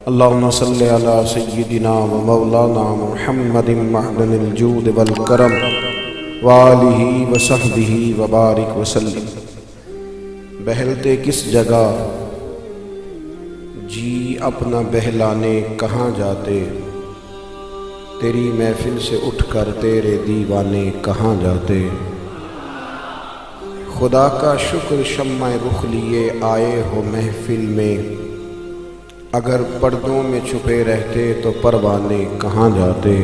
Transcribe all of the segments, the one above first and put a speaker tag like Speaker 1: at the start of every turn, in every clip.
Speaker 1: اللهم صل على سيدنا ومولانا محمد معدن الجود والکرم وآلہ وصحبہ وبارک وسلم۔ بہلتے کس جگہ جی اپنا بہلانے کہاں جاتے، تیری محفل سے اٹھ کر تیرے دیوانے کہاں جاتے۔ خدا کا شکر شمع رخ لیے آئے ہو محفل میں، اگر پردوں میں چھپے رہتے تو پروانے کہاں جاتے۔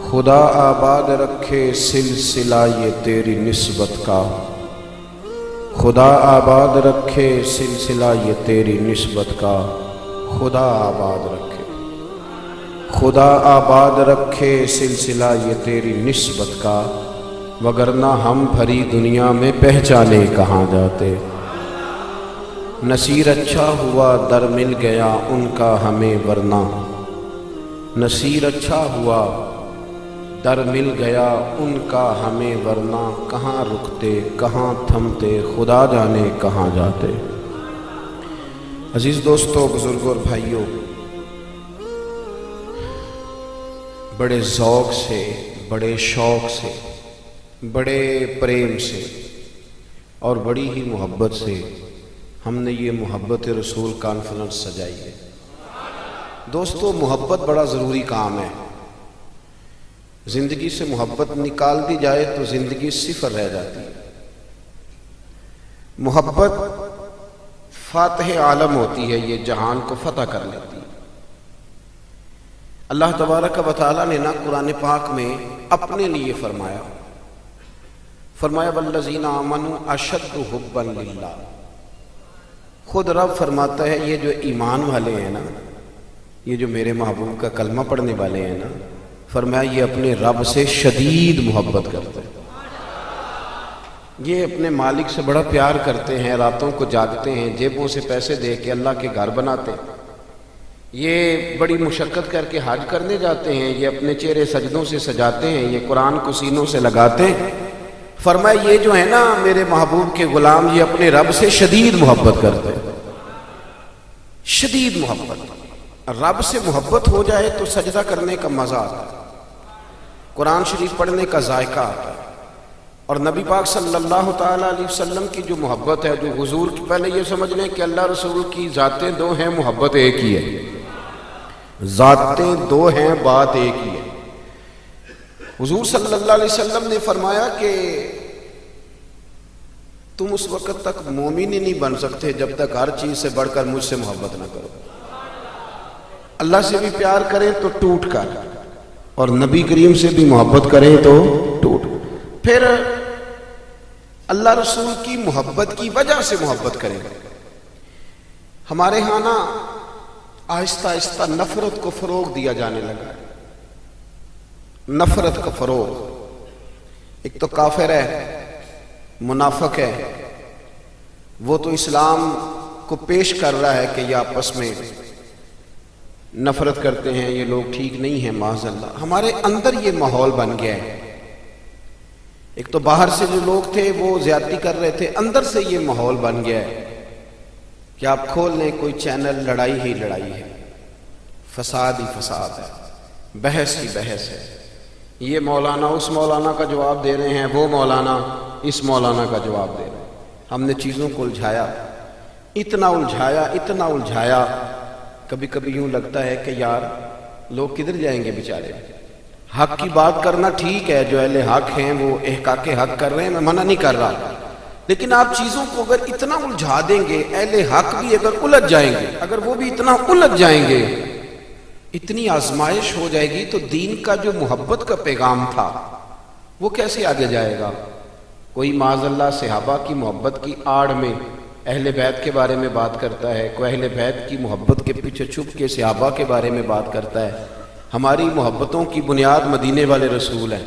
Speaker 1: خدا آباد رکھے سلسلہ یہ تیری نسبت کا، خدا آباد رکھے سلسلہ یہ تیری نسبت کا، خدا آباد رکھے، خدا آباد رکھے سلسلہ یہ تیری نسبت کا، وگرنہ ہم بھری دنیا میں پہچانے کہاں جاتے۔ نصیر اچھا ہوا در مل گیا ان کا ہمیں ورنہ، نصیر اچھا ہوا در مل گیا ان کا ہمیں ورنہ، کہاں رکتے کہاں تھمتے خدا جانے کہاں جاتے۔ عزیز دوستو، بزرگوں اور بھائیوں، بڑے ذوق سے، بڑے شوق سے، بڑے پریم سے اور بڑی ہی محبت سے ہم نے یہ محبت رسول کانفرنس سجائی ہے۔ دوستو، محبت بڑا ضروری کام ہے۔ زندگی سے محبت نکال دی جائے تو زندگی صفر رہ جاتی ہے۔ محبت فاتح عالم ہوتی ہے، یہ جہان کو فتح کر لیتی ہے۔ اللہ تبارک و تعالیٰ نے نا قرآن پاک میں اپنے لیے فرمایا والذین آمنوا اشد حبا للہ۔ خود رب فرماتا ہے یہ جو ایمان والے ہیں نا، یہ جو میرے محبوب کا کلمہ پڑھنے والے ہیں نا، فرمایا یہ اپنے رب سے شدید محبت کرتے ہیں، یہ اپنے مالک سے بڑا پیار کرتے ہیں، راتوں کو جاگتے ہیں، جیبوں سے پیسے دے کے اللہ کے گھر بناتے ہیں، یہ بڑی مشقت کر کے حج کرنے جاتے ہیں، یہ اپنے چہرے سجدوں سے سجاتے ہیں، یہ قرآن کو سینوں سے لگاتے ہیں۔ فرمایا یہ جو ہے نا میرے محبوب کے غلام، یہ اپنے رب سے شدید محبت کرتے ہیں، شدید محبت۔ رب سے محبت ہو جائے تو سجدہ کرنے کا مزہ آتا ہے، قرآن شریف پڑھنے کا ذائقہ آتا ہے۔ اور نبی پاک صلی اللہ تعالیٰ علیہ وسلم کی جو محبت ہے، جو حضور کی، پہلے یہ سمجھ لیں کہ اللہ رسول کی ذاتیں دو ہیں، محبت ایک ہی ہے، ذاتیں دو ہیں، بات ایک ہی ہے۔ حضور صلی اللہ علیہ وسلم نے فرمایا کہ تم اس وقت تک مومن ہی نہیں بن سکتے جب تک ہر چیز سے بڑھ کر مجھ سے محبت نہ کرو۔ اللہ سے بھی پیار کریں تو ٹوٹ کر، اور نبی کریم سے بھی محبت کریں تو ٹوٹ۔ پھر اللہ رسول کی محبت کی وجہ سے محبت کریں۔ ہمارے ہاں نا آہستہ آہستہ نفرت کو فروغ دیا جانے لگا ہے، نفرت کا فروغ۔ ایک تو کافر ہے، منافق ہے، وہ تو اسلام کو پیش کر رہا ہے کہ یہ آپس میں نفرت کرتے ہیں، یہ لوگ ٹھیک نہیں ہیں، معاذ اللہ۔ ہمارے اندر یہ ماحول بن گیا ہے۔ ایک تو باہر سے جو لوگ تھے وہ زیادتی کر رہے تھے، اندر سے یہ ماحول بن گیا ہے کہ آپ کھول لیں کوئی چینل، لڑائی ہی لڑائی ہے، فساد ہی فساد ہے، بحث ہی بحث ہے۔ یہ مولانا اس مولانا کا جواب دے رہے ہیں، وہ مولانا اس مولانا کا جواب دے رہے ہیں۔ ہم نے چیزوں کو الجھایا، اتنا الجھایا، اتنا الجھایا، کبھی کبھی یوں لگتا ہے کہ یار لوگ کدھر جائیں گے بیچارے۔ حق کی بات کرنا ٹھیک ہے، جو اہل حق ہیں وہ احقاق حق کر رہے ہیں، میں منع نہیں کر رہا، لیکن آپ چیزوں کو اگر اتنا الجھا دیں گے، اہل حق بھی اگر الجھ جائیں گے، اگر وہ بھی اتنا الجھ جائیں گے، اتنی آزمائش ہو جائے گی، تو دین کا جو محبت کا پیغام تھا وہ کیسے آگے جائے گا۔ کوئی معاذ اللہ صحابہ کی محبت کی آڑ میں اہل بیت کے بارے میں بات کرتا ہے، کوئی اہل بیت کی محبت کے پیچھے چھپ کے صحابہ کے بارے میں بات کرتا ہے۔ ہماری محبتوں کی بنیاد مدینے والے رسول ہیں۔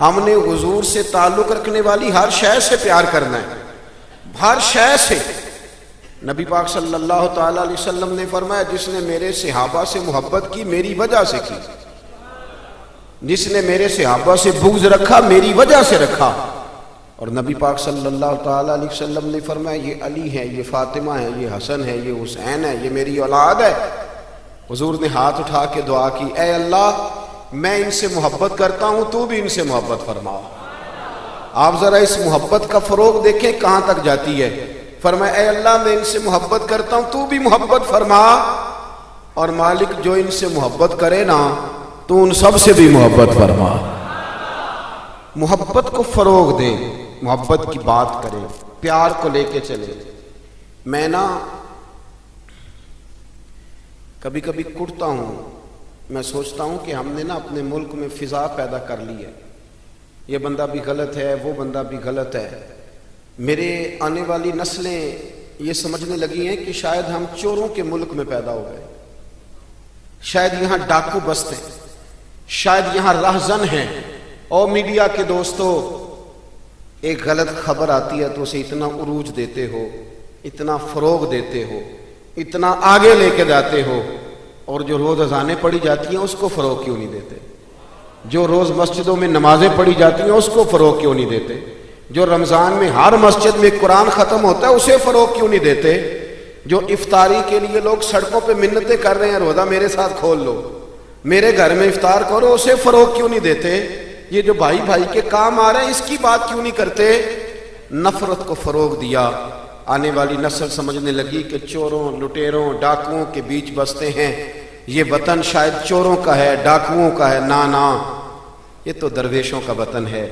Speaker 1: ہم نے حضور سے تعلق رکھنے والی ہر شے سے پیار کرنا ہے، ہر شے سے۔ نبی پاک صلی اللہ تعالیٰ علیہ وسلم نے فرمایا جس نے میرے صحابہ سے محبت کی میری وجہ سے کی، جس نے میرے صحابہ سے بغض رکھا میری وجہ سے رکھا، اور نبی پاک صلی اللہ تعالیٰ علیہ وسلم نے فرمایا یہ علی ہے، یہ فاطمہ ہے، یہ حسن ہے، یہ حسین ہے، یہ میری اولاد ہے۔ حضور نے ہاتھ اٹھا کے دعا کی، اے اللہ میں ان سے محبت کرتا ہوں، تو بھی ان سے محبت فرما۔ آپ ذرا اس محبت کا فروغ دیکھیں کہاں تک جاتی ہے۔ فرمایا اے اللہ میں ان سے محبت کرتا ہوں، تو بھی محبت فرما، اور مالک جو ان سے محبت کرے نا تو ان سب سے بھی محبت فرما۔ محبت کو فروغ دیں، محبت کی بات کریں، پیار کو لے کے چلیں۔ میں نا کبھی کبھی کڑتا ہوں، میں سوچتا ہوں کہ ہم نے نا اپنے ملک میں فضا پیدا کر لی ہے، یہ بندہ بھی غلط ہے، وہ بندہ بھی غلط ہے۔ میرے آنے والی نسلیں یہ سمجھنے لگی ہیں کہ شاید ہم چوروں کے ملک میں پیدا ہو گئے، شاید یہاں ڈاکو بستے ہیں، شاید یہاں راہزن ہیں۔ اور میڈیا کے دوستو، ایک غلط خبر آتی ہے تو اسے اتنا عروج دیتے ہو، اتنا فروغ دیتے ہو، اتنا آگے لے کے جاتے ہو، اور جو روز اذانیں پڑھی جاتی ہیں اس کو فروغ کیوں نہیں دیتے؟ جو روز مسجدوں میں نمازیں پڑھی جاتی ہیں اس کو فروغ کیوں نہیں دیتے؟ جو رمضان میں ہر مسجد میں قرآن ختم ہوتا ہے اسے فروغ کیوں نہیں دیتے؟ جو افطاری کے لیے لوگ سڑکوں پہ منتیں کر رہے ہیں، روزہ میرے ساتھ کھول لو، میرے گھر میں افطار کرو، اسے فروغ کیوں نہیں دیتے؟ یہ جو بھائی بھائی کے کام آ رہے ہیں اس کی بات کیوں نہیں کرتے؟ نفرت کو فروغ دیا۔ آنے والی نسل سمجھنے لگی کہ چوروں، لٹیروں، ڈاکوؤں کے بیچ بستے ہیں، یہ وطن شاید چوروں کا ہے، ڈاکوؤں کا ہے۔ نا، یہ تو درویشوں کا وطن ہے،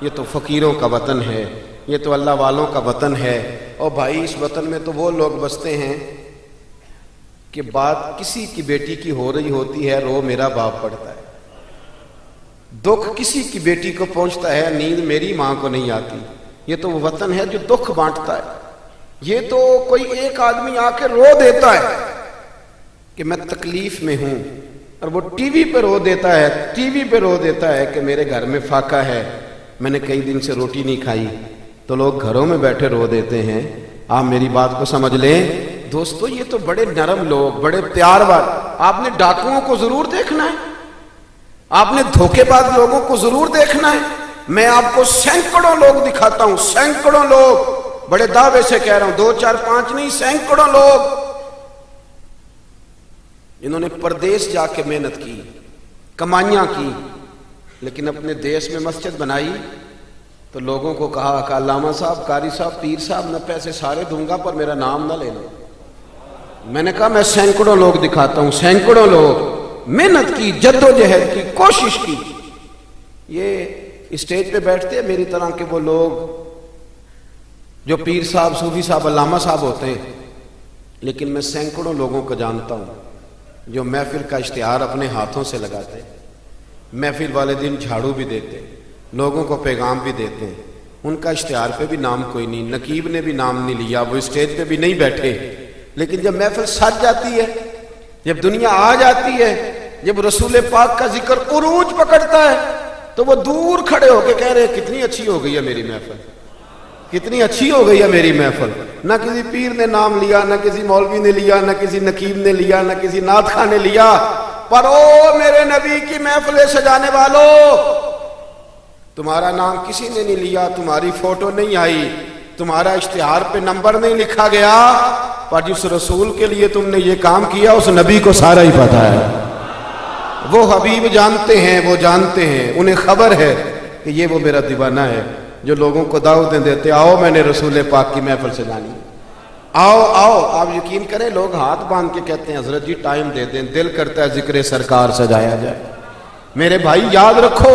Speaker 1: یہ تو فقیروں کا وطن ہے، یہ تو اللہ والوں کا وطن ہے۔ اور بھائی اس وطن میں تو وہ لوگ بستے ہیں کہ بات کسی کی بیٹی کی ہو رہی ہوتی ہے، رو میرا باپ پڑتا ہے، دکھ کسی کی بیٹی کو پہنچتا ہے، نیند میری ماں کو نہیں آتی۔ یہ تو وہ وطن ہے جو دکھ بانٹتا ہے۔ یہ تو کوئی ایک آدمی آ کے رو دیتا ہے کہ میں تکلیف میں ہوں، اور وہ ٹی وی پہ رو دیتا ہے، ٹی وی پہ رو دیتا ہے کہ میرے گھر میں فاقہ ہے، میں نے کئی دن سے روٹی نہیں کھائی، تو لوگ گھروں میں بیٹھے رو دیتے ہیں۔ آپ میری بات کو سمجھ لیں دوستو، یہ تو بڑے نرم لوگ، بڑے پیار والے۔ آپ نے ڈاکوؤں کو ضرور دیکھنا ہے، آپ نے دھوکے باز لوگوں کو ضرور دیکھنا ہے۔ میں آپ کو سینکڑوں لوگ دکھاتا ہوں، سینکڑوں لوگ، بڑے دعوے سے کہہ رہا ہوں، 2 4 5 نہیں، سینکڑوں لوگ انہوں نے پردیس جا کے محنت کی، کمائیاں کی، لیکن اپنے دیش میں مسجد بنائی تو لوگوں کو کہا کہ علامہ صاحب، قاری صاحب، پیر صاحب، میں پیسے سارے دوں گا پر میرا نام نہ لینا۔ میں نے کہا میں سینکڑوں لوگ دکھاتا ہوں، سینکڑوں لوگ محنت کی، جدوجہد کی، کوشش کی۔ یہ اسٹیج پہ بیٹھتے ہیں میری طرح کے وہ لوگ جو پیر صاحب، صوفی صاحب، علامہ صاحب ہوتے ہیں، لیکن میں سینکڑوں لوگوں کو جانتا ہوں جو محفل کا اشتہار اپنے ہاتھوں سے لگاتے، محفل والے دن جھاڑو بھی دیتے، لوگوں کو پیغام بھی دیتے ہیں، ان کا اشتہار پہ بھی نام کوئی نہیں، نقیب نے بھی نام نہیں لیا، وہ اسٹیج پہ بھی نہیں بیٹھے، لیکن جب محفل سج جاتی ہے، جب دنیا آ جاتی ہے، جب رسول پاک کا ذکر عروج پکڑتا ہے تو وہ دور کھڑے ہو کے کہہ رہے ہیں کتنی اچھی ہو گئی ہے میری محفل، کتنی اچھی ہو گئی ہے میری محفل۔ نہ کسی پیر نے نام لیا، نہ کسی مولوی نے لیا، نہ کسی نقیب نے لیا، نہ کسی نعت خواہ نے لیا، پر او میرے نبی کی محفلیں سجانے والوں، تمہارا نام کسی نے نہیں لیا، تمہاری فوٹو نہیں آئی، تمہارا اشتہار پہ نمبر نہیں لکھا گیا، پر جس رسول کے لیے تم نے یہ کام کیا اس نبی کو سارا ہی پتا ہے۔ وہ حبیب جانتے ہیں، وہ جانتے ہیں، انہیں خبر ہے کہ یہ وہ میرا دیوانہ ہے جو لوگوں کو دعوتیں دیتے، آؤ میں نے رسول پاک کی محفل سجانی، آؤ آؤ۔ آپ یقین کریں لوگ ہاتھ باندھ کے کہتے ہیں حضرت جی ٹائم دے دیں، دل کرتا ہے ذکر سرکار سجایا جائے۔ میرے بھائی یاد رکھو،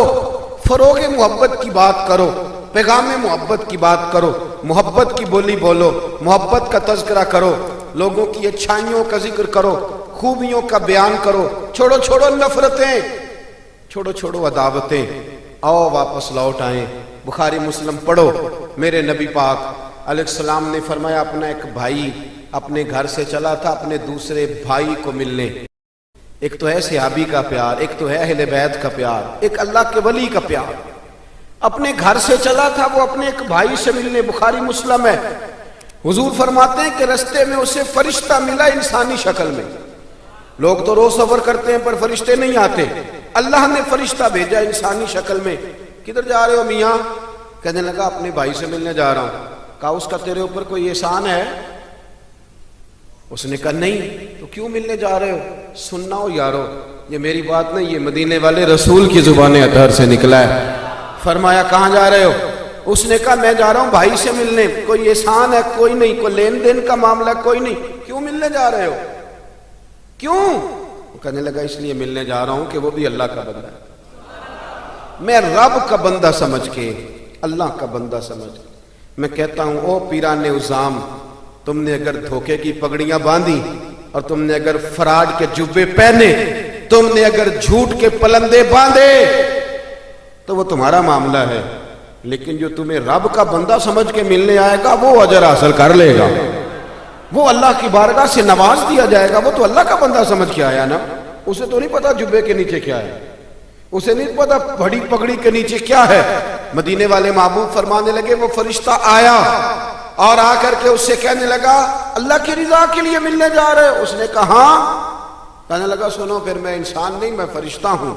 Speaker 1: فروغ محبت کی بات کرو، پیغام محبت کی بات کرو، محبت کی بولی بولو، محبت کا تذکرہ کرو، لوگوں کی اچھائیوں کا ذکر کرو، خوبیوں کا بیان کرو، چھوڑو چھوڑو نفرتیں، چھوڑو چھوڑو عداوتیں، آؤ واپس لوٹ آئیں۔ بخاری مسلم پڑھو، میرے نبی پاک علیہ السلام نے فرمایا اپنا ایک بھائی اپنے گھر سے چلا تھا اپنے دوسرے بھائی کو ملنے۔ ایک تو ہے صحابی کا پیار، ایک تو ہے اہل بیت کا پیار، ایک اللہ کے ولی کا پیار۔ اپنے گھر سے چلا تھا وہ اپنے ایک بھائی سے ملنے، بخاری مسلم ہے۔ حضور فرماتے ہیں کہ رستے میں اسے فرشتہ ملا انسانی شکل میں۔ لوگ تو روز سفر کرتے ہیں پر فرشتے نہیں آتے، اللہ نے فرشتہ بھیجا انسانی شکل میں۔ کدھر جا رہے ہو میاں؟ کہنے لگا اپنے بھائی سے ملنے جا رہا ہوں. کہا اس کا تیرے اوپر کوئی احسان ہے؟ اس نے کہا نہیں. تو کیوں ملنے جا رہے ہو؟ سننا ہو یارو، یہ میری بات نہیں، یہ مدینے والے رسول کی زبان اطہر سے نکلا ہے. فرمایا کہاں جا رہے ہو؟ اس نے کہا میں جا رہا ہوں بھائی سے ملنے. کوئی احسان ہے؟ کوئی نہیں. کوئی لین دین کا معاملہ؟ کوئی نہیں. کیوں ملنے جا رہے ہو؟ کیوں؟ کہنے لگا اس لیے ملنے جا رہا ہوں کہ وہ بھی اللہ کا بندہ ہے. میں رب کا بندہ سمجھ کے، اللہ کا بندہ سمجھ کے میں کہتا ہوں او پیران عظام، تم نے اگر دھوکے کی پگڑیاں باندھی اور تم نے اگر فراڈ کے جبے پہنے، تم نے اگر جھوٹ کے پلندے باندھے تو وہ تمہارا معاملہ ہے، لیکن جو تمہیں رب کا بندہ سمجھ کے ملنے آئے گا وہ اجر حاصل کر لے گا، وہ اللہ کی بارگاہ سے نواز دیا جائے گا. وہ تو اللہ کا بندہ سمجھ کے آیا نا، اسے تو نہیں پتا جبے کے نیچے کیا ہے، اسے نہیں پتا بڑی پگڑی کے نیچے کیا ہے. مدینے والے محبوب فرمانے لگے وہ فرشتہ آیا اور آ کر کے اس سے کہنے لگا اللہ کی رضا کے لیے ملنے جا رہے ہو؟ اس نے کہا ہاں. کہنے لگا سنو پھر میں انسان نہیں، میں فرشتہ ہوں،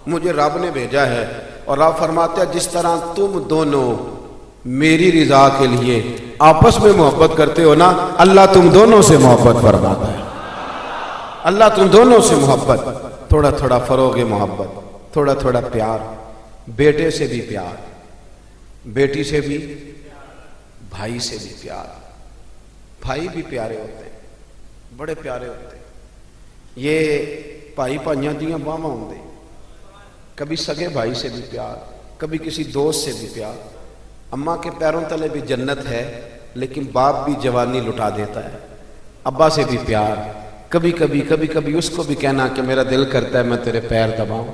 Speaker 1: مجھے رب نے بھیجا ہے. اور رب فرماتے ہیں جس طرح تم دونوں میری رضا کے لیے آپس میں محبت کرتے ہو نا، اللہ تم دونوں سے محبت فرماتا ہے. اللہ تم دونوں سے محبت، تھوڑا تھوڑا فروغ محبت، تھوڑا تھوڑا پیار. بیٹے سے بھی پیار، بیٹی سے بھی، بھائی سے بھی پیار. بھائی بھی پیارے ہوتے ہیں، بڑے پیارے ہوتے ہیں. یہ بھائی بھائیاں دیاں باواں ہوندے، کبھی سگے بھائی سے بھی پیار، کبھی کسی دوست سے بھی پیار. اماں کے پیروں تلے بھی جنت ہے، لیکن باپ بھی جوانی لٹا دیتا ہے. ابا سے بھی پیار، کبھی کبھی اس کو بھی کہنا کہ میرا دل کرتا ہے میں تیرے پیر دباؤں،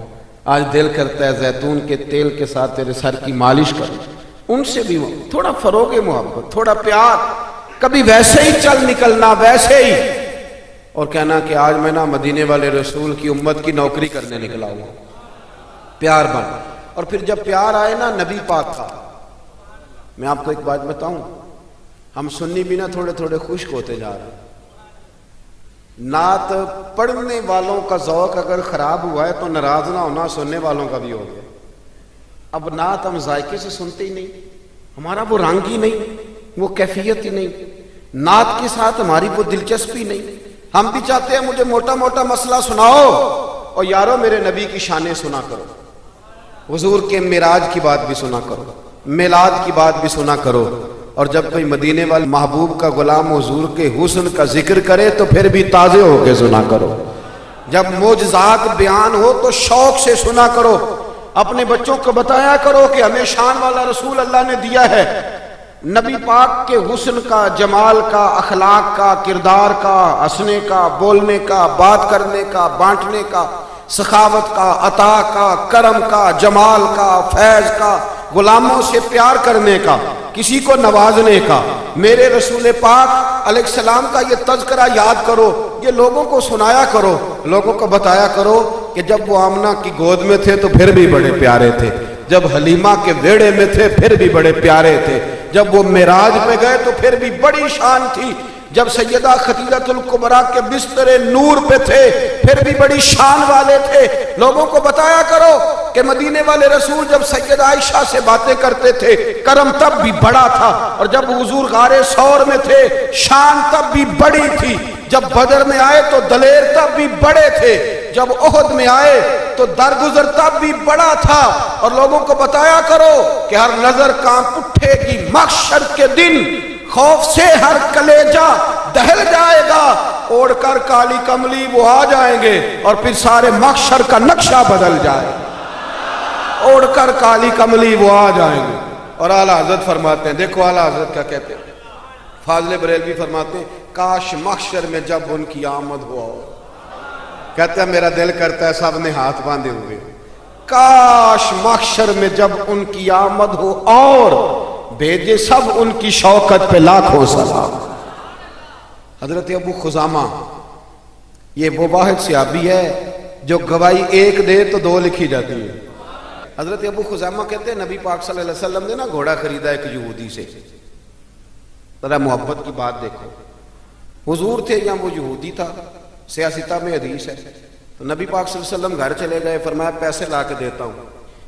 Speaker 1: آج دل کرتا ہے زیتون کے تیل کے ساتھ تیرے سر کی مالش کروں. ان سے بھی تھوڑا فروغ محبت، تھوڑا پیار. کبھی ویسے ہی چل نکلنا، ویسے ہی، اور کہنا کہ آج میں نا مدینے والے رسول کی امت کی نوکری کرنے نکلا ہوں. پیار بن. اور پھر جب پیار آئے نا نبی پاک کا، میں آپ کو ایک بات بتاؤں، ہم سنی بھی نا تھوڑے تھوڑے خشک ہوتے جا رہے ہیں. نعت پڑھنے والوں کا ذوق اگر خراب ہوا ہے تو ناراض نہ ہونا سننے والوں کا بھی ہو گیا. اب نعت ہم ذائقے سے سنتے ہی نہیں، ہمارا وہ رنگ ہی نہیں، وہ کیفیت ہی نہیں، نعت کے ساتھ ہماری وہ دلچسپی نہیں. ہم بھی چاہتے ہیں مجھے موٹا موٹا مسئلہ سناؤ، اور یارو میرے نبی کی شانیں سنا کرو، حضور کے معراج کی بات بھی سنا کرو، میلاد کی بات بھی سنا کرو. اور جب کوئی مدینے والے محبوب کا غلام حضور کے حسن کا ذکر کرے تو پھر بھی تازے ہو کے سنا کرو. جب معجزات بیان ہو تو شوق سے سنا کرو. اپنے بچوں کو بتایا کرو کہ ہمیں شان والا رسول اللہ نے دیا ہے. نبی پاک کے حسن کا، جمال کا، اخلاق کا، کردار کا، ہنسنے کا، بولنے کا، بات کرنے کا، بانٹنے کا، سخاوت کا، عطا کا، کرم کا، جمال کا، فیض کا، غلاموں سے پیار کرنے کا، کسی کو نوازنے کا. میرے رسول پاک علیہ السلام کا یہ تذکرہ یاد کرو، یہ لوگوں کو سنایا کرو، لوگوں کو بتایا کرو کہ جب وہ آمنہ کی گود میں تھے تو پھر بھی بڑے پیارے تھے، جب حلیمہ کے ویڑے میں تھے پھر بھی بڑے پیارے تھے، جب وہ معراج پہ گئے تو پھر بھی بڑی شان تھی، جب سیدہ خدیجہ الکبریٰ کے بستر نور پہ تھے پھر بھی بڑی شان والے تھے. لوگوں کو بتایا کرو کہ مدینے والے رسول جب سیدہ عائشہ سے باتیں کرتے تھے کرم تب بھی بڑا تھا، اور جب حضور غار ثور میں تھے شان تب بھی بڑی تھی، جب بدر میں آئے تو دلیر تب بھی بڑے تھے، جب احد میں آئے تو درگزر تب بھی بڑا تھا. اور لوگوں کو بتایا کرو کہ ہر نظر کانپ اٹھے گی محشر کے دن، خوف سے ہر کلیجہ دہل جائے گا، اوڑھ کر کالی کملی وہ آ جائیں گے اور پھر سارے محشر کا نقشہ بدل جائے گا. اوڑھ کر کالی کملی وہ آ جائیں گے. اور اعلیٰ حضرت فرماتے ہیں، دیکھو اعلیٰ حضرت کیا کہتے ہیں، فاضل بریلوی فرماتے ہیں کاش محشر میں جب ان کی آمد ہوا ہو. کہتے ہیں میرا دل کرتا ہے سب نے ہاتھ باندھے ہوئے، کاش محشر میں جب ان کی آمد ہو اور بھیجے سب ان کی شوکت پہ لاکھوں سلام. حضرت ابو خزامہ یہ وہ واحد صحابی ہے جو گواہی ایک دے تو دو لکھی جاتی ہے. حضرت ابو خزامہ کہتے ہیں نبی پاک صلی اللہ علیہ وسلم نے نا گھوڑا خریدا ایک یہودی سے. ذرا محبت کی بات دیکھو، حضور تھے یا وہ یہودی تھا، سیاستہ میں حدیث ہے. تو نبی پاک صلی اللہ علیہ وسلم گھر چلے گئے، فرمایا پیسے لا کے دیتا ہوں.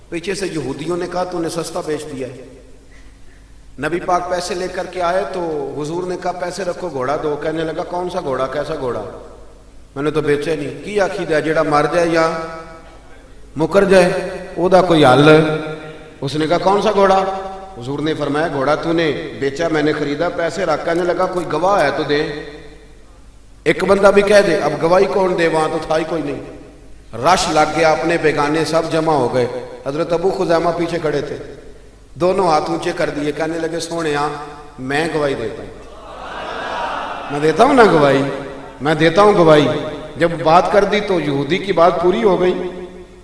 Speaker 1: پیچھے سے یہودیوں نے کہا تو نے سستا بیچ دیا ہے، نبی پاک پیسے لے کر کے آئے تو حضور نے کہا پیسے رکھو گھوڑا دو. کہنے لگا کون سا گھوڑا, کیسا گھوڑا؟ میں نے تو بیچے نہیں. کی آخی دے جیڑا مر جائے یا مکر جائے او دا کوئی حل. اس نے کہا کون سا گھوڑا؟ حضور نے فرمایا گھوڑا تو نے بیچا, میں نے خریدا, پیسے رکھ. کہنے لگا کوئی گواہ ہے تو دے. ایک بندہ بھی کہہ دے. اب گواہی کون دے, وہاں تو تھا ہی کوئی نہیں. رش لگ گیا, اپنے بیگانے سب جمع ہو گئے. حضرت ابو خزیمہ پیچھے کھڑے تھے, دونوں ہاتھ اونچے کر دیے. کہنے لگے سونیا میں گواہی دیتا ہوں, میں دیتا ہوں نا گواہی, میں دیتا ہوں گواہی. جب بات کر دی تو یہودی کی بات پوری ہو گئی.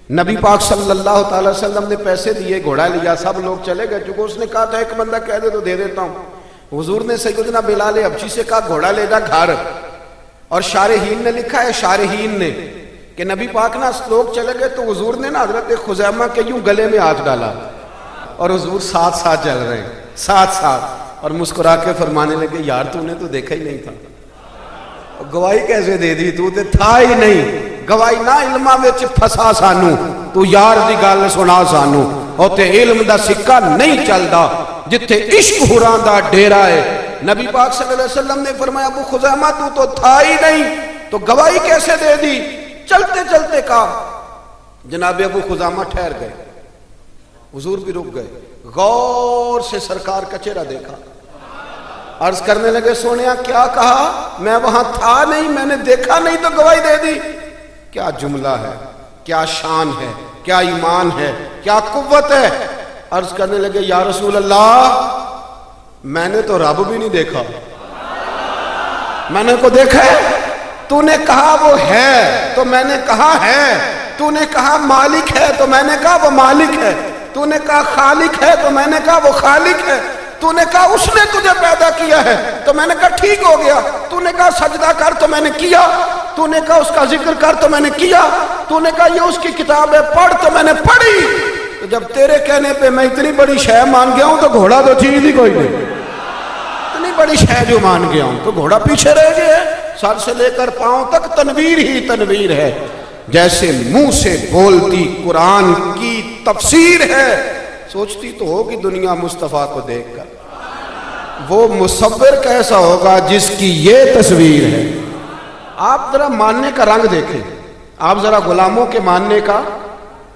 Speaker 1: نبی پاک صلی اللہ تعالی وسلم نے پیسے دیے, گھوڑا لیا, سب لوگ چلے گئے. چونکہ اس نے کہا تھا ایک بندہ کہہ دے تو دے دیتا ہوں. حضور نے سیدنا بلال حبشی سے کہا گھوڑا لے جا گھر. اور شارحین نے لکھا ہے, شارحین نے, کہ نبی پاک نا لوگ چلے گئے تو حضور نے نا حضرت خزیمہ کے یوں گلے میں ہاتھ ڈالا اور حضور ساتھ ساتھ چل رہے ہیں, ساتھ ساتھ, اور مسکرا کے فرمانے لگے یار تو نے تو دیکھا ہی نہیں تھا, گواہی کیسے دے دی, تو تے تھا ہی نہیں. گواہی نہ علماں وچ پھسا سانو, تو یار دی گل سنا سانو. اوتے علم دا سکہ نہیں چلدا جتھے عشق ہوراں دا ڈیرا ہے. نبی پاک صلی اللہ علیہ وسلم نے فرمایا ابو خزیمہ تو تھا ہی نہیں, تو گواہی کیسے دے دی؟ چلتے چلتے کہا. جناب ابو خزیمہ ٹھہر گئے, حضور بھی رک گئے, غور سے سرکار کا چہرہ دیکھا. عرض کرنے لگے سونیا کیا کہا؟ میں وہاں تھا نہیں, میں نے دیکھا نہیں تو گواہی دے دی. کیا جملہ ہے, کیا شان ہے, کیا ایمان ہے, کیا قوت ہے. عرض کرنے لگے یا رسول اللہ میں نے تو رب بھی نہیں دیکھا, میں نے کو دیکھا ہے. تو نے کہا وہ ہے تو میں نے کہا ہے, تو نے کہا مالک ہے تو میں نے کہا وہ مالک ہے, تو نے کہا خالق ہے تو میں نے کہا وہ خالق ہے, تو نے کہا اس نے تجھے پیدا کیا ہے تو میں نے کہا ٹھیک ہو گیا, تو نے کہا سجدہ کر تو میں نے کیا, تو نے کہا اس کا ذکر کر تو میں نے کیا, تو نے کہا یہ اس کی کتاب ہے پڑھ تو میں نے پڑھی. تو جب تیرے کہنے پہ میں اتنی بڑی شے مان گیا ہوں تو گھوڑا تو چیز ہی کوئی نہیں, اتنی بڑی شے جو مان گیا ہوں تو گھوڑا پیچھے رہ گیا. سر سے لے کر پاؤں تک تنویر ہی تنویر ہے, جیسے منہ سے بولتی قرآن کی تفسیر ہے. سوچتی تو ہوگی دنیا مصطفیٰ کو دیکھ کر وہ مصور کیسا ہوگا جس کی یہ تصویر ہے. آپ ذرا ماننے کا رنگ دیکھیں, آپ ذرا غلاموں کے ماننے کا,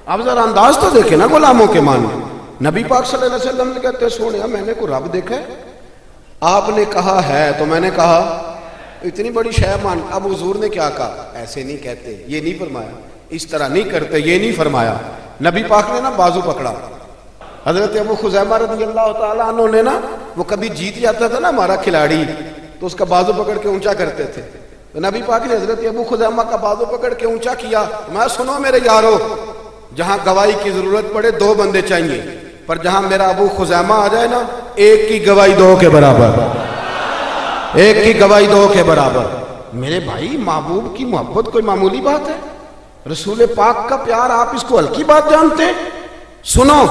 Speaker 1: آپ ذرا انداز تو دیکھیں نا غلاموں کے ماننے. نبی پاک صلی اللہ علیہ وسلم نے کہتے سونیا میں نے کوئی رب دیکھا ہے؟ آپ نے کہا ہے تو میں نے کہا اتنی بڑی شے مان. اب حضور نے کیا کہا؟ ایسے نہیں کہتے, یہ نہیں فرمایا, اس طرح نہیں کرتے, یہ نہیں فرمایا. نبی پاک نے نا بازو پکڑا. حضرت ابو خزیمہ رضی اللہ تعالیٰ عنہ نے نا, وہ کبھی جیت جاتا تھا نا ہمارا کھلاڑی, تو اس کا بازو پکڑ کے اونچا کرتے تھے. تو نبی پاک نے حضرت ابو خزیمہ کا بازو پکڑ کے اونچا کیا. میں سنو میرے یارو, جہاں گواہی کی ضرورت پڑے 2 بندے چاہیے, پر جہاں میرا ابو خزیمہ آ جائے نا, ایک کی گواہی 2 کے برابر, ایک کی گواہی 2 کے برابر. میرے بھائی محبوب کی محبت کوئی معمولی بات ہے؟ رسول پاک کا پیار آپ اس کو ہلکی بات جانتے ہیں؟ سنو,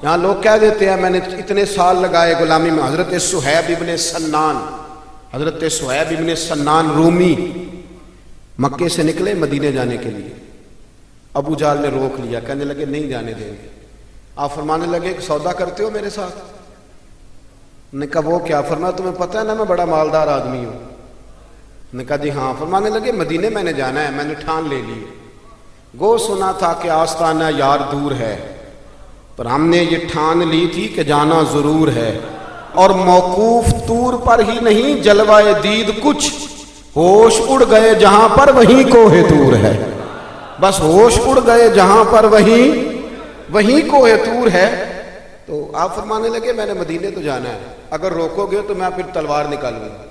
Speaker 1: یہاں لوگ کہہ دیتے ہیں میں نے اتنے سال لگائے غلامی میں. حضرت صہیب ابن سنان, حضرت صہیب ابن سنان رومی مکے سے نکلے مدینے جانے کے لیے. ابو جہل نے روک لیا, کہنے لگے نہیں جانے دیں گے. آپ فرمانے لگے کہ سودا کرتے ہو میرے ساتھ؟ نے کہا وہ کیا؟ فرمایا تمہیں پتہ ہے نا میں بڑا مالدار آدمی ہوں. نے کہا جی ہاں. فرمانے لگے مدینے میں نے جانا ہے, میں نے ٹھان لے لی. گو سنا تھا کہ آستانہ یار دور ہے, پر ہم نے یہ ٹھان لی تھی کہ جانا ضرور ہے. اور موقوف طور پر ہی نہیں جلوائے دید کچھ, ہوش اڑ گئے جہاں پر وہیں کوہ طور ہے. بس ہوش اڑ گئے جہاں پر وہیں کوہ طور ہے. تو آپ فرمانے لگے میں نے مدینے تو جانا ہے, اگر روکو گے تو میں پھر تلوار نکالوں گا,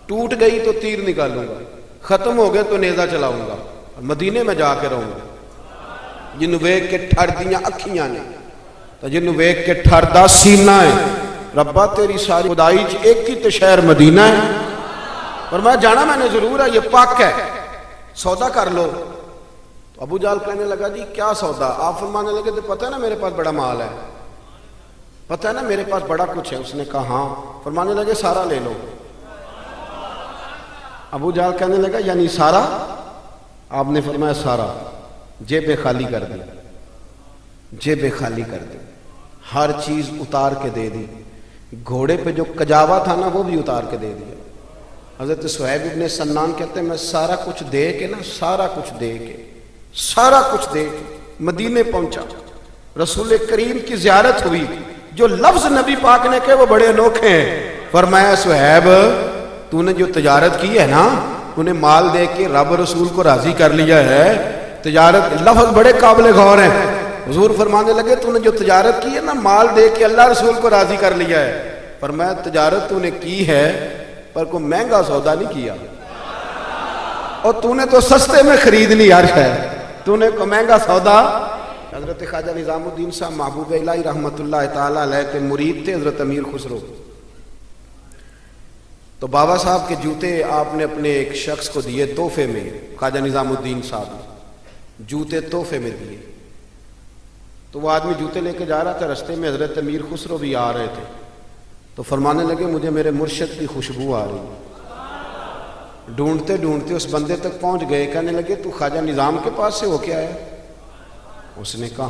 Speaker 1: ٹوٹ گئی تو تیر نکالوں گا, ختم ہو گئے تو نیزہ چلاؤں گا, مدینے میں جا کے رہوں گا. جنوں ویکھ کے ٹھر دیاں اکھیاں نے, تو جنوں ویکھ کے ٹھر دا سینہ ہے. ربا تیری ساری خدائی چ ایک ہی تے شہر مدینہ ہے. فرمایا جانا میں نے ضرور ہے, یہ پاک ہے, سودا کر لو. تو ابو جہل کہنے لگا جی کیا سودا؟ آپ فرمانے لگے تو پتہ ہے نا میرے پاس بڑا مال ہے, پتہ ہے نا میرے پاس بڑا کچھ ہے. اس نے کہا ہاں. فرمانے لگے سارا لے لو. ابو جہل کہنے لگا یعنی سارا؟ آپ نے فرمایا سارا. جیبیں خالی کر دی, جیبیں خالی کر دی, ہر چیز اتار کے دے دی. گھوڑے پہ جو کجاوا تھا نا وہ بھی اتار کے دے دیا۔ حضرت صہیب ابن سنان کہتے ہیں میں سارا کچھ دے کے سارا کچھ دے کے مدینے پہنچا، رسول کریم کی زیارت ہوئی، جو لفظ نبی پاک نے کہے وہ بڑے انوکھے ہیں۔ فرمایا صہیب تو نے جو تجارت کی ہے نا، انہیں مال دے کے رب رسول کو راضی کر لیا ہے، تجارت لفظ بڑے قابل غور ہیں۔ حضور فرمانے لگے تو نے جو تجارت کی ہے نا، مال دے کے اللہ رسول کو راضی کر لیا ہے۔ فرمایا تجارت تو نے کی ہے پر کوئی مہنگا سودا نہیں کیا، اور تو نے تو سستے میں خرید لی عرش ہے، تو نے کوئی مہنگا سودا۔ حضرت خواجہ نظام الدین صاحب محبوب الہی رحمت اللہ تعالی علیہ کے مرید تھے، حضرت امیر خسرو۔ تو بابا صاحب کے جوتے آپ نے اپنے ایک شخص کو دیے تحفے میں، خواجہ نظام الدین صاحب نے جوتے تحفے میں دیے۔ تو وہ آدمی جوتے لے کے جا رہا تھا، رستے میں حضرت امیر خسرو بھی آ رہے تھے، تو فرمانے لگے مجھے میرے مرشد کی خوشبو آ رہی۔ ڈھونڈتے ڈھونڈتے اس بندے تک پہنچ گئے، کہنے لگے تو خواجہ نظام کے پاس سے ہو کے آیا؟ اس نے کہا